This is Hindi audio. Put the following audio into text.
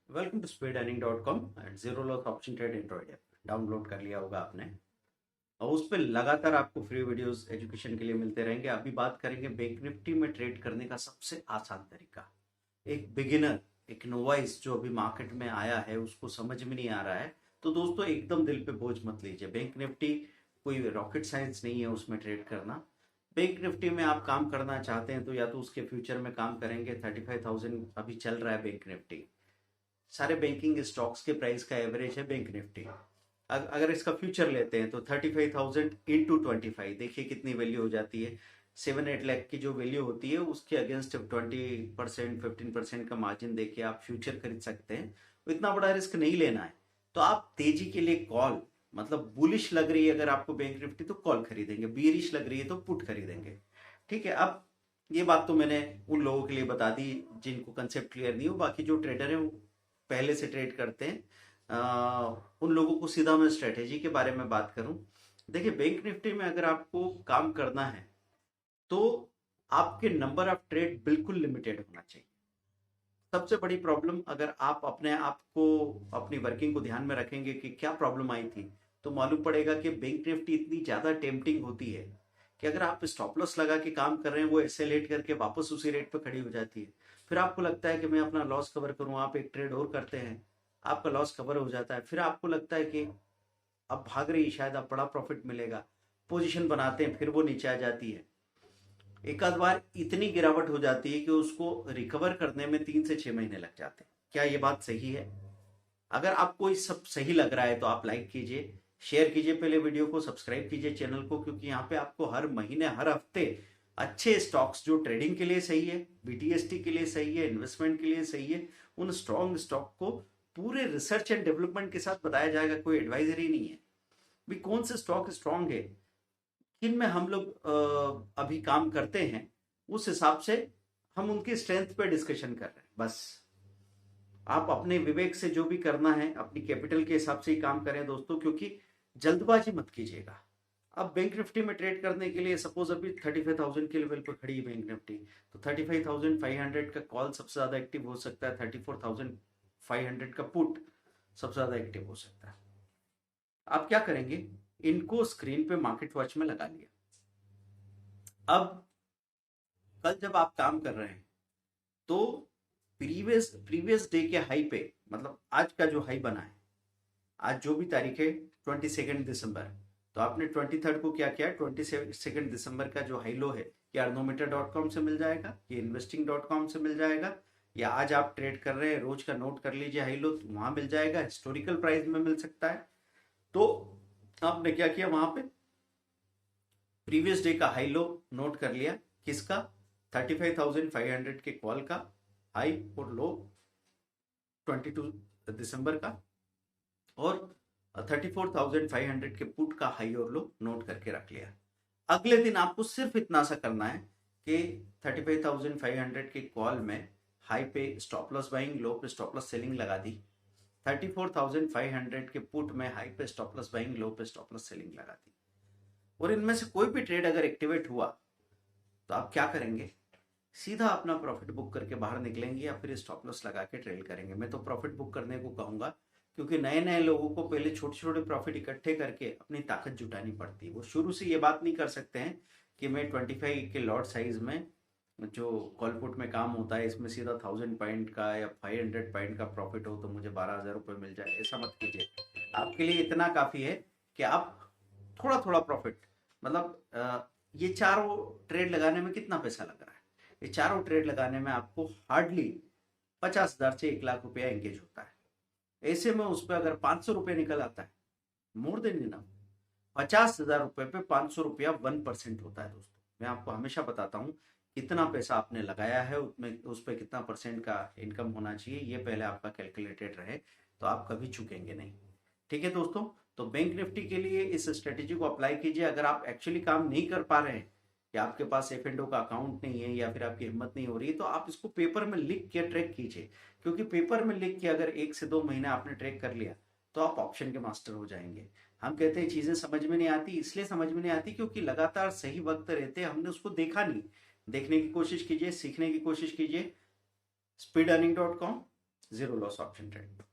Welcome to speedearning.com and zero loss option trade android app download कर लिया होगा आपने। और उस पर लगातार आपको फ्री वीडियोस एजुकेशन के लिए मिलते रहेंगे। अभी बात करेंगे बैंक निफ्टी में ट्रेड करने का सबसे आसान तरीका। एक बिगिनर, एक नोवाइस जो अभी मार्केट में आया है उसको समझ में नहीं आ रहा है, तो दोस्तों एकदम दिल पे बोझ मत लीजिए। बैंक निफ्टी कोई रॉकेट साइंस नहीं है उसमें ट्रेड करना। बैंक निफ्टी में आप काम करना चाहते हैं तो या तो उसके फ्यूचर में काम करेंगे। 35,000 अभी चल रहा है बैंक निफ्टी। सारे बैंकिंग स्टॉक्स के प्राइस का एवरेज है बैंक निफ्टी। अगर इसका फ्यूचर लेते हैं तो 35,000 इंटू 25, देखिए कितनी वैल्यू हो जाती है। 7-8 लाख की जो वैल्यू होती है उसके अगेंस्ट 20% 15% का मार्जिन देके आप फ्यूचर खरीद सकते हैं। तो इतना बड़ा रिस्क नहीं लेना है। तो आप तेजी के लिए कॉल, मतलब बुलिश लग रही है अगर आपको बैंक निफ्टी तो कॉल खरीदेंगे, बीरिश लग रही है तो पुट खरीदेंगे। ठीक है। अब ये बात तो मैंने उन लोगों के लिए बता दी जिनको कंसेप्ट क्लियर नहीं हो। बाकी जो ट्रेडर है पहले से ट्रेड करते हैं, उन लोगों को सीधा मैं स्ट्रेटेजी के बारे में बात करूं। देखिए बैंक निफ्टी में अगर आपको काम करना है तो आपके नंबर ऑफ ट्रेड बिल्कुल लिमिटेड होना चाहिए। सबसे बड़ी प्रॉब्लम, अगर आप अपने आप को, अपनी वर्किंग को ध्यान में रखेंगे कि क्या प्रॉब्लम आई थी, तो मालूम पड़ेगा कि बैंक निफ्टी इतनी ज्यादा टेम्पटिंग होती है कि अगर आप स्टॉप लॉस लगा के काम कर रहे हैं वो ऐसे लेट करके वापस उसी रेट पर खड़ी हो जाती है। फिर आपको लगता है कि मैं अपना लॉस कवर करूं, आप एक ट्रेड और करते हैं, आपका लॉस कवर हो जाता है। फिर आपको लगता है कि अब भाग रही, शायद अब बड़ा प्रॉफिट मिलेगा, पोजीशन बनाते हैं, फिर वो नीचे आ जाती है। एक आध बार इतनी गिरावट हो जाती है कि उसको रिकवर करने में 3 से 6 महीने लग जाते हैं। क्या ये बात सही है? अगर आपको ये सब सही लग रहा है तो आप लाइक कीजिए, शेयर कीजिए पहले वीडियो को, सब्सक्राइब कीजिए चैनल को, क्योंकि यहाँ पे आपको हर महीने हर हफ्ते अच्छे स्टॉक्स जो ट्रेडिंग के लिए सही है, बीटीएसटी के लिए सही है, इन्वेस्टमेंट के लिए सही है, उन स्ट्रॉन्ग स्टॉक को पूरे रिसर्च एंड डेवलपमेंट के साथ बताया जाएगा। कोई एडवाइजरी नहीं है। भी कौन से स्टॉक स्ट्रांग है, किन में हम लोग अभी काम करते हैं, उस हिसाब से हम उनकी स्ट्रेंथ पे डिस्कशन कर रहे हैं बस। आप अपने विवेक से जो भी करना है, अपनी कैपिटल के हिसाब से ही काम करें दोस्तों, क्योंकि जल्दबाजी मत कीजिएगा। अब बैंक निफ्टी में ट्रेड करने के लिए सपोज अभी 35,000 के लेवल पर खड़ी है बैंक निफ्टी, तो 35,500 का कॉल सबसे ज्यादा एक्टिव हो सकता है, 34,500 का पुट सबसे ज्यादा एक्टिव हो सकता है। आप क्या करेंगे, इनको स्क्रीन पे मार्केट वॉच में लगा लिया। अब कल जब आप काम कर रहे हैं तो प्रीवियस प्रीवियस डे के हाई पे, मतलब आज का जो हाई बना है, आज जो भी तारीख है 22 दिसंबर, तो आपने 23 को क्या किया, 22 दिसंबर का जो हाई लो है, ये अर्नोमीटर.com से मिल जाएगा, ये investing.com से मिल जाएगा, या आज आप ट्रेड कर रहे हैं रोज का नोट कर लीजिए हाई लो, तो वहां मिल जाएगा, हिस्टोरिकल प्राइस में मिल सकता है। तो आपने क्या किया, वहां पे प्रीवियस डे का हाई लो नोट कर लिया, किसका, 35,500 के कॉल का हाई और लो 22 दिसंबर का, और 34,500 के पुट का हाई और लो नोट करके रख लिया। अगले दिन आपको सिर्फ इतना सा करना है कि 35,500 के कॉल में हाई पे स्टॉप लॉस बाइंग, लो पे स्टॉप लॉस सेलिंग लगा दी। 34,500 के पुट में हाई पे स्टॉप लॉस बाइंग, लो पे स्टॉप लॉस सेलिंग लगा दी। और इनमें से कोई भी ट्रेड अगर एक्टिवेट हुआ तो आप क्या करेंगे, सीधा अपना प्रॉफिट बुक करके बाहर निकलेंगे या फिर स्टॉप लॉस लगा के ट्रेड करेंगे। मैं तो प्रॉफिट बुक करने को कहूंगा, क्योंकि नए नए लोगों को पहले छोटे छोटे प्रॉफिट इकट्ठे करके अपनी ताकत जुटानी पड़ती है। वो शुरू से ये बात नहीं कर सकते हैं कि मैं 25 के लॉट साइज में जो कॉल पुट में काम होता है इसमें सीधा 1000 पॉइंट का या 500 पॉइंट का प्रॉफिट हो तो मुझे 12,000 रुपये मिल जाए। ऐसा मत कीजिए। आपके लिए इतना काफी है कि आप थोड़ा थोड़ा प्रॉफिट, मतलब ये चारों ट्रेड लगाने में कितना पैसा लग रहा है, ये चारों ट्रेड लगाने में आपको हार्डली 50,000 से 1 लाख रुपया एंगेज होता है। ऐसे में उस पर अगर 500 रुपये निकल आता है, मोर देन इनफ। 50,000 रुपये पे 500 रुपया 1% होता है दोस्तों। मैं आपको हमेशा बताता हूँ कितना पैसा आपने लगाया है उसमें, उस पर कितना परसेंट का इनकम होना चाहिए, ये पहले आपका कैलकुलेटेड रहे तो आप कभी चुकेंगे नहीं। ठीक है दोस्तों, तो बैंक निफ्टी के लिए इस स्ट्रेटेजी को अप्लाई कीजिए। अगर आप एक्चुअली काम नहीं कर पा रहे हैं, या आपके पास एफ एंड ओ का अकाउंट नहीं है, या फिर आपकी हिम्मत नहीं हो रही है, तो आप इसको पेपर में लिख के ट्रैक कीजिए। क्योंकि पेपर में लिख के अगर 1 से 2 महीने आपने ट्रैक कर लिया तो आप ऑप्शन के मास्टर हो जाएंगे। हम कहते हैं चीजें समझ में नहीं आती, इसलिए समझ में नहीं आती क्योंकि लगातार सही वक्त रहते हमने उसको देखा नहीं। देखने की कोशिश कीजिए, सीखने की कोशिश कीजिए। speedearning.com zero loss option trade.